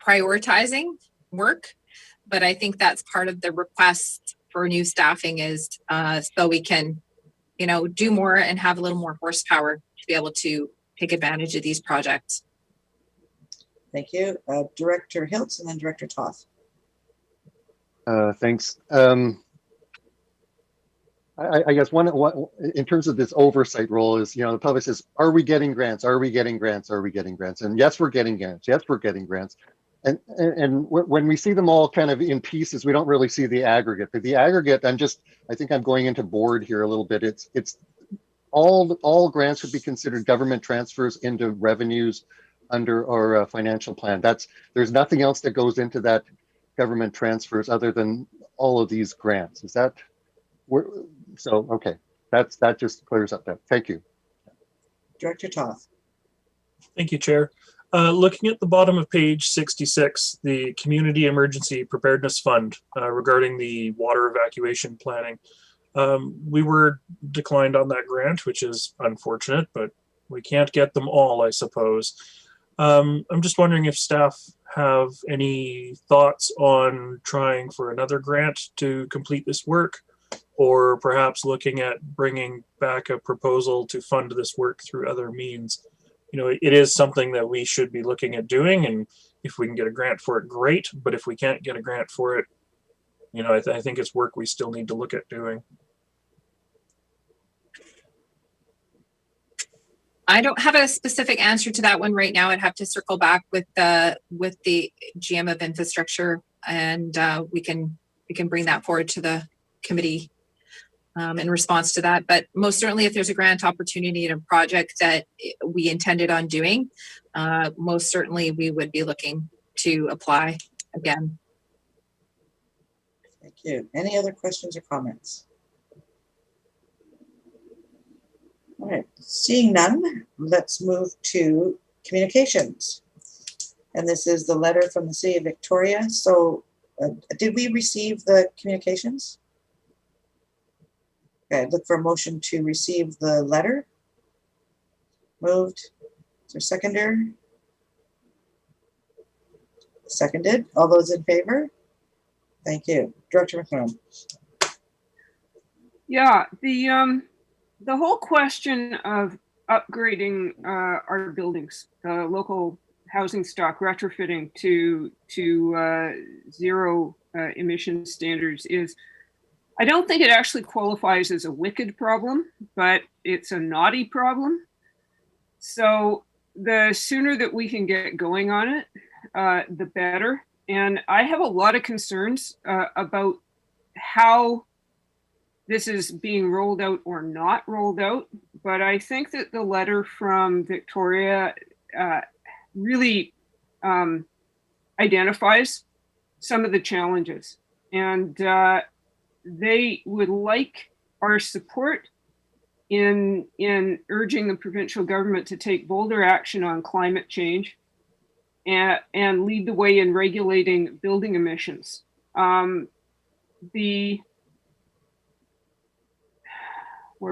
prioritizing work, but I think that's part of the request for new staffing is so we can, do more and have a little more horsepower to be able to take advantage of these projects. Thank you. Director Hiltz and then Director Toth. Thanks. I guess one in terms of this oversight role is, the public says, are we getting grants? Are we getting grants? Are we getting grants? And yes, we're getting grants. Yes, we're getting grants. And when we see them all kind of in pieces, we don't really see the aggregate. But the aggregate, I think I'm going into board here a little bit. It's all grants would be considered government transfers into revenues under our financial plan. There's nothing else that goes into that government transfers other than all of these grants. Is that so? Okay, that just clears up that. Thank you. Director Toth. Thank you, Chair. Looking at the bottom of page 66, the Community Emergency Preparedness Fund regarding the water evacuation planning. We were declined on that grant, which is unfortunate, but we can't get them all, I suppose. I'm just wondering if staff have any thoughts on trying for another grant to complete this work, or perhaps looking at bringing back a proposal to fund this work through other means. It is something that we should be looking at doing, and if we can get a grant for it, great. But if we can't get a grant for it, I think it's work we still need to look at doing. I don't have a specific answer to that one right now. I'd have to circle back with the GM of infrastructure, and we can bring that forward to the committee in response to that. But most certainly, if there's a grant opportunity in a project that we intended on doing, most certainly we would be looking to apply again. Thank you. Any other questions or comments? All right, seeing none, let's move to communications. And this is the letter from the City of Victoria. So did we receive the communications? Okay, look for a motion to receive the letter. Moved. Is there a seconder? Seconded. All those in favor? Thank you. Director McMillan. Yeah, the whole question of upgrading our buildings, local housing stock, retrofitting to zero emission standards is, I don't think it actually qualifies as a wicked problem, but it's a naughty problem. So the sooner that we can get going on it, the better. And I have a lot of concerns about how this is being rolled out or not rolled out. But I think that the letter from Victoria really identifies some of the challenges, and they would like our support in urging the provincial government to take bolder action on climate change and lead the way in regulating building emissions. Where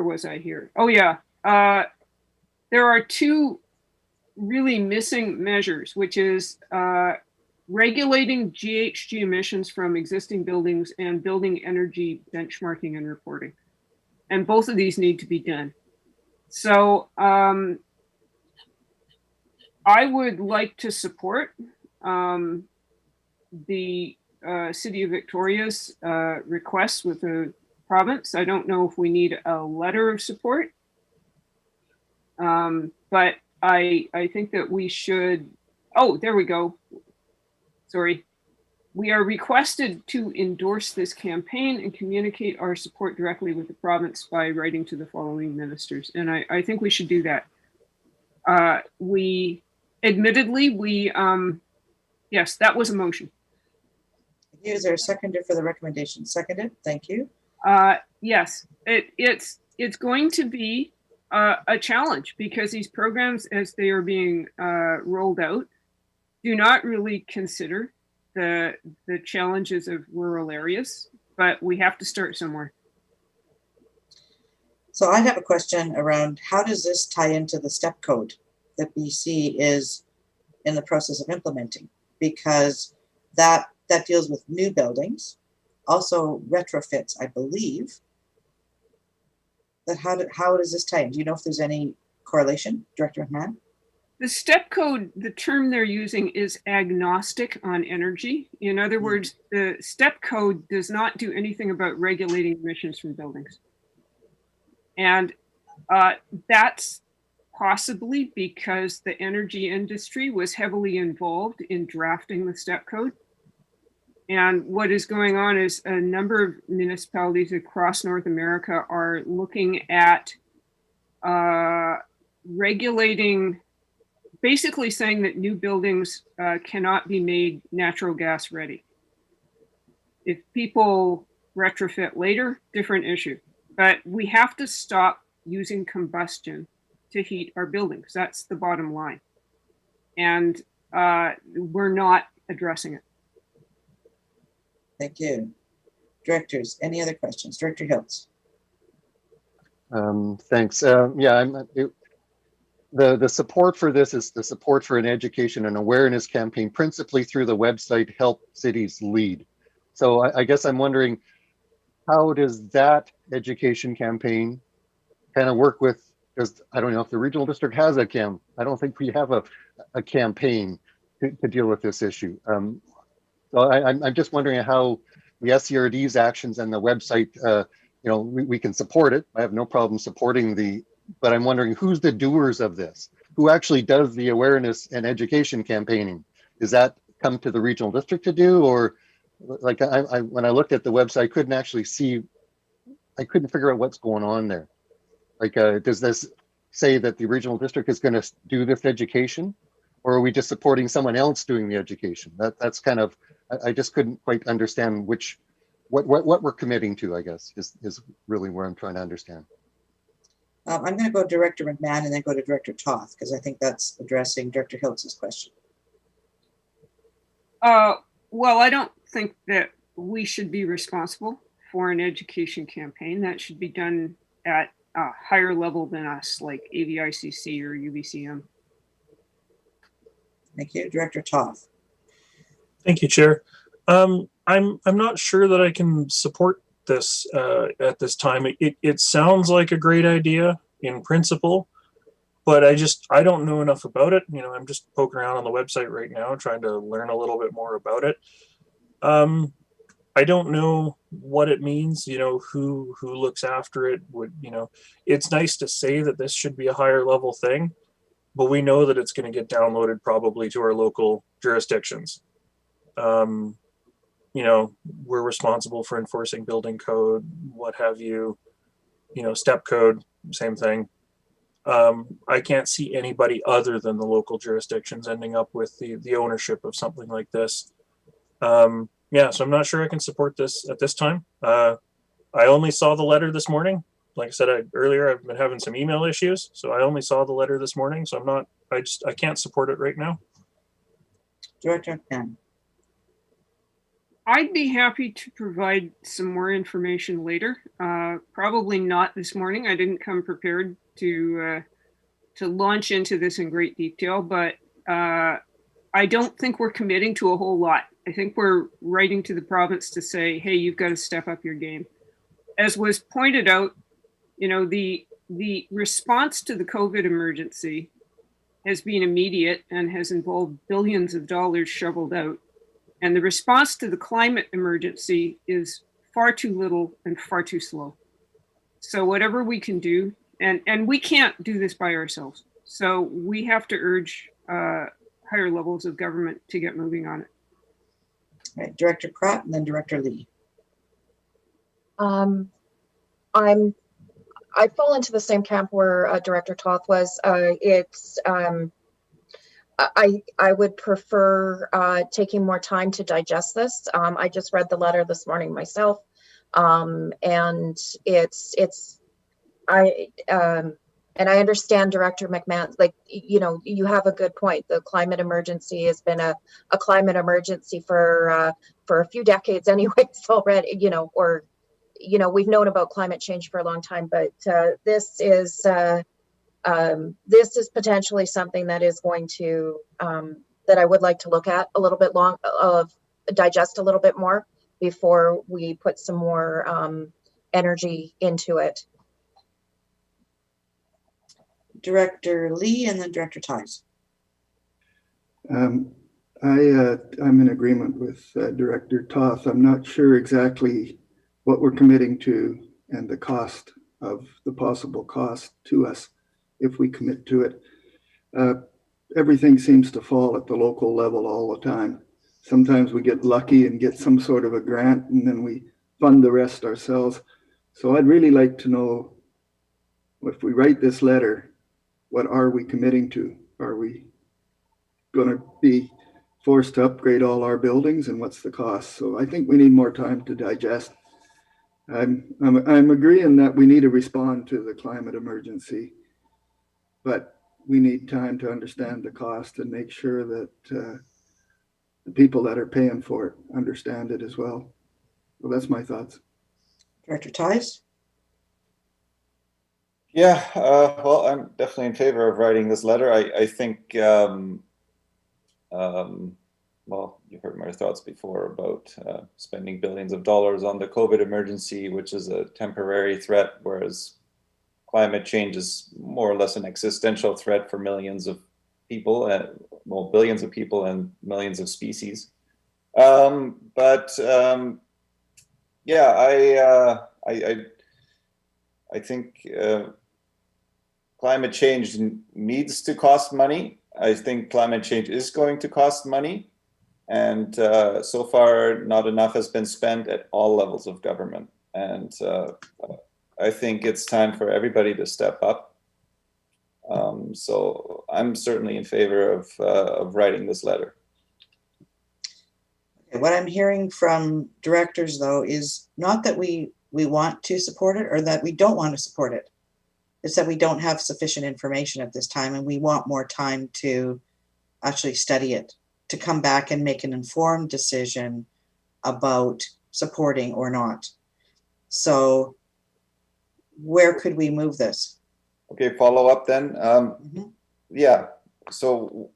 was I here? Oh yeah, there are two really missing measures, which is regulating GHG emissions from existing buildings and building energy benchmarking and reporting. And both of these need to be done. So I would like to support the City of Victoria's request with the province. I don't know if we need a letter of support, but I think that we should, oh, there we go. Sorry. We are requested to endorse this campaign and communicate our support directly with the province by writing to the following ministers. And I think we should do that. Yes, that was a motion. Is there a seconder for the recommendation? Seconded, thank you. Yes, it's going to be a challenge because these programs, as they are being rolled out, do not really consider the challenges of rural areas, but we have to start somewhere. So I have a question around how does this tie into the step code that BC is in the process of implementing? Because that deals with new buildings, also retrofits, I believe. That how does this tie in? Do you know if there's any correlation, Director McMahon? The step code, the term they're using is agnostic on energy. In other words, the step code does not do anything about regulating emissions from buildings. And that's possibly because the energy industry was heavily involved in drafting the step code. And what is going on is a number of municipalities across North America are looking at regulating, basically saying that new buildings cannot be made natural gas ready. If people retrofit later, different issue. But we have to stop using combustion to heat our buildings. That's the bottom line. And we're not addressing it. Thank you. Directors, any other questions? Director Hiltz. Thanks. The support for this is the support for an education and awareness campaign, principally through the website Help Cities Lead. So I guess I'm wondering, how does that education campaign kind of work with, because I don't know if the regional district has I don't think we have a campaign to deal with this issue. So I'm just wondering how the SCRD's actions and the website, we can support it. I have no problem supporting but I'm wondering who's the doers of this? Who actually does the awareness and education campaigning? Does that come to the regional district to do? Or like when I looked at the website, I couldn't actually see, I couldn't figure out what's going on there. Like, does this say that the regional district is going to do this education? Or are we just supporting someone else doing the education? That's kind of, I just couldn't quite understand what we're committing to, I guess, is really where I'm trying to understand. I'm going to go to Director McMahon and then go to Director Toth, because I think that's addressing Director Hiltz's question. Well, I don't think that we should be responsible for an education campaign. That should be done at a higher level than us, like AVICC or UBCM. Thank you. Director Toth. Thank you, Chair. I'm not sure that I can support this at this time. It sounds like a great idea in principle, but I don't know enough about it. I'm just poking around on the website right now, trying to learn a little bit more about it. I don't know what it means, who looks after it it's nice to say that this should be a higher level thing, but we know that it's going to get downloaded probably to our local jurisdictions. We're responsible for enforcing building code, what have you, step code, same thing. I can't see anybody other than the local jurisdictions ending up with the ownership of something like this. Yeah, so I'm not sure I can support this at this time. I only saw the letter this morning. Like I said earlier, I've been having some email issues, so I only saw the letter this morning. So I can't support it right now. Director McMahon. I'd be happy to provide some more information later. Probably not this morning. I didn't come prepared to launch into this in great detail, but I don't think we're committing to a whole lot. I think we're writing to the province to say, hey, you've got to step up your game. As was pointed out, you know, the response to the COVID emergency has been immediate and has involved billions of dollars shoveled out. And the response to the climate emergency is far too little and far too slow. So whatever we can do, and we can't do this by ourselves. So we have to urge higher levels of government to get moving on it. All right, Director Pratt and then Director Lee. I fall into the same camp where Director Toth was. I would prefer taking more time to digest this. I just read the letter this morning myself, and and I understand Director McMahon, like, you know, you have a good point. The climate emergency has been a climate emergency for a few decades anyways already, you know, or, you know, we've known about climate change for a long time, but this is potentially something that is going to, that I would like to look at a little bit digest a little bit more before we put some more energy into it. Director Lee and then Director Ties. I'm in agreement with Director Toth. I'm not sure exactly what we're committing to and the cost of the possible cost to us if we commit to it. Everything seems to fall at the local level all the time. Sometimes we get lucky and get some sort of a grant and then we fund the rest ourselves. So I'd really like to know, if we write this letter, what are we committing to? Are we going to be forced to upgrade all our buildings, and what's the cost? So I think we need more time to digest. I'm agreeing that we need to respond to the climate emergency, but we need time to understand the cost and make sure that the people that are paying for it understand it as well. Well, that's my thoughts. Director Ties. Yeah, well, I'm definitely in favor of writing this letter. I think, well, you heard my thoughts before about spending billions of dollars on the COVID emergency, which is a temporary threat, whereas climate change is more or less an existential threat for millions of people, well, billions of people and millions of species. Yeah, I think climate change needs to cost money. I think climate change is going to cost money. And so far, not enough has been spent at all levels of government. And I think it's time for everybody to step up. So I'm certainly in favor of writing this letter. Okay, what I'm hearing from directors, though, is not that we want to support it or that we don't want to support it. It's that we don't have sufficient information at this time and we want more time to actually study it, to come back and make an informed decision about supporting or not. So where could we move this? Okay, follow up then. Yeah, so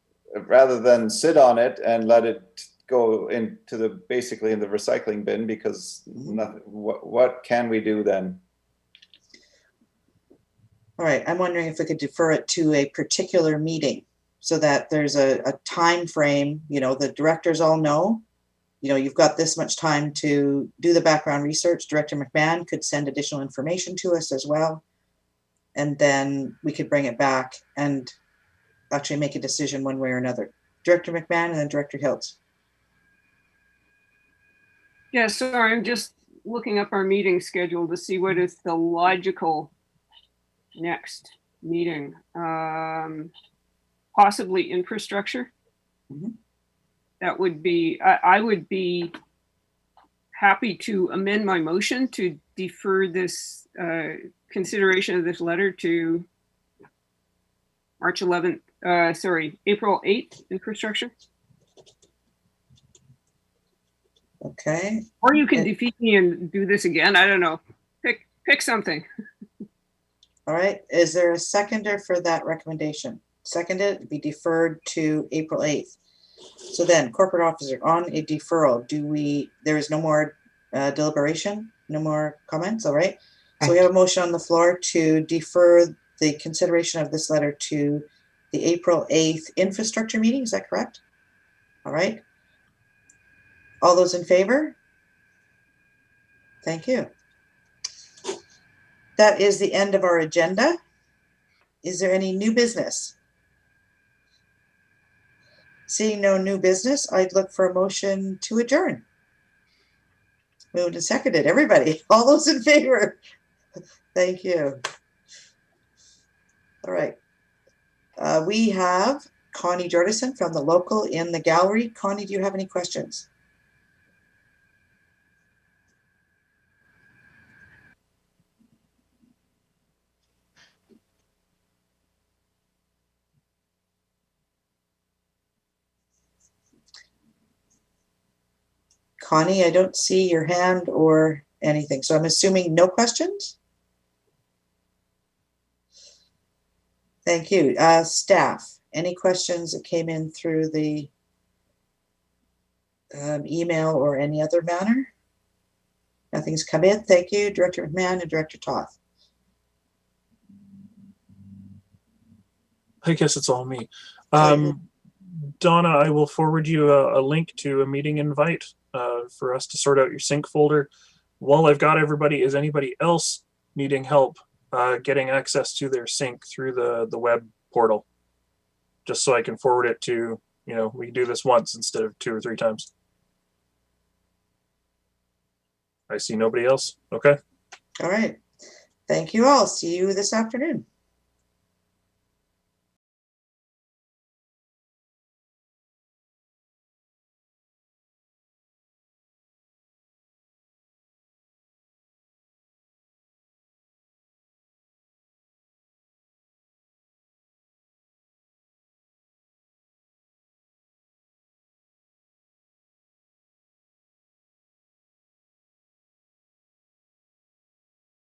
rather than sit on it and let it go into basically in the recycling bin, because nothing, what can we do then? All right, I'm wondering if we could defer it to a particular meeting so that there's a time frame, you know, the directors all know, you know, you've got this much time to do the background research. Director McMahon could send additional information to us as well. And then we could bring it back and actually make a decision one way or another. Director McMahon and then Director Hiltz. Yeah, so I'm just looking up our meeting schedule to see what is the logical next meeting. Possibly infrastructure. Mhm. That would be, I would be happy to amend my motion to defer this consideration of this letter to March 11th, April 8th, infrastructure. Okay, Or you can defeat me and do this again. I don't know. Pick something. all right. Is there a seconder for that recommendation? Seconded, be deferred to April 8th. So then, corporate officer, on a deferral, there is no more deliberation, no more comments, all right? So we have a motion on the floor to defer the consideration of this letter to the April 8th infrastructure meeting, is that correct? All right. All those in favor? Thank you. That is the end of our agenda. Is there any new business? Seeing no new business, I'd look for a motion to adjourn. Moved and seconded. Everybody, all those in favor? Thank you. All right. We have Connie Jordison from the local in the gallery. Connie, do you have any questions? Connie, I don't see your hand or anything, so I'm assuming no questions? Thank you. Staff, any questions that came in through the email or any other manner? Nothing's come in. Thank you, Director McMahon and Director Toth. I guess it's all me. Donna, I will forward you a link to a meeting invite for us to sort out your sync folder. While I've got everybody, is anybody else needing help getting access to their sync through the web portal? Just so I can forward it to, we can do this once instead of 2 or 3 times. I see nobody else. Okay. All right. Thank you all. See you this afternoon.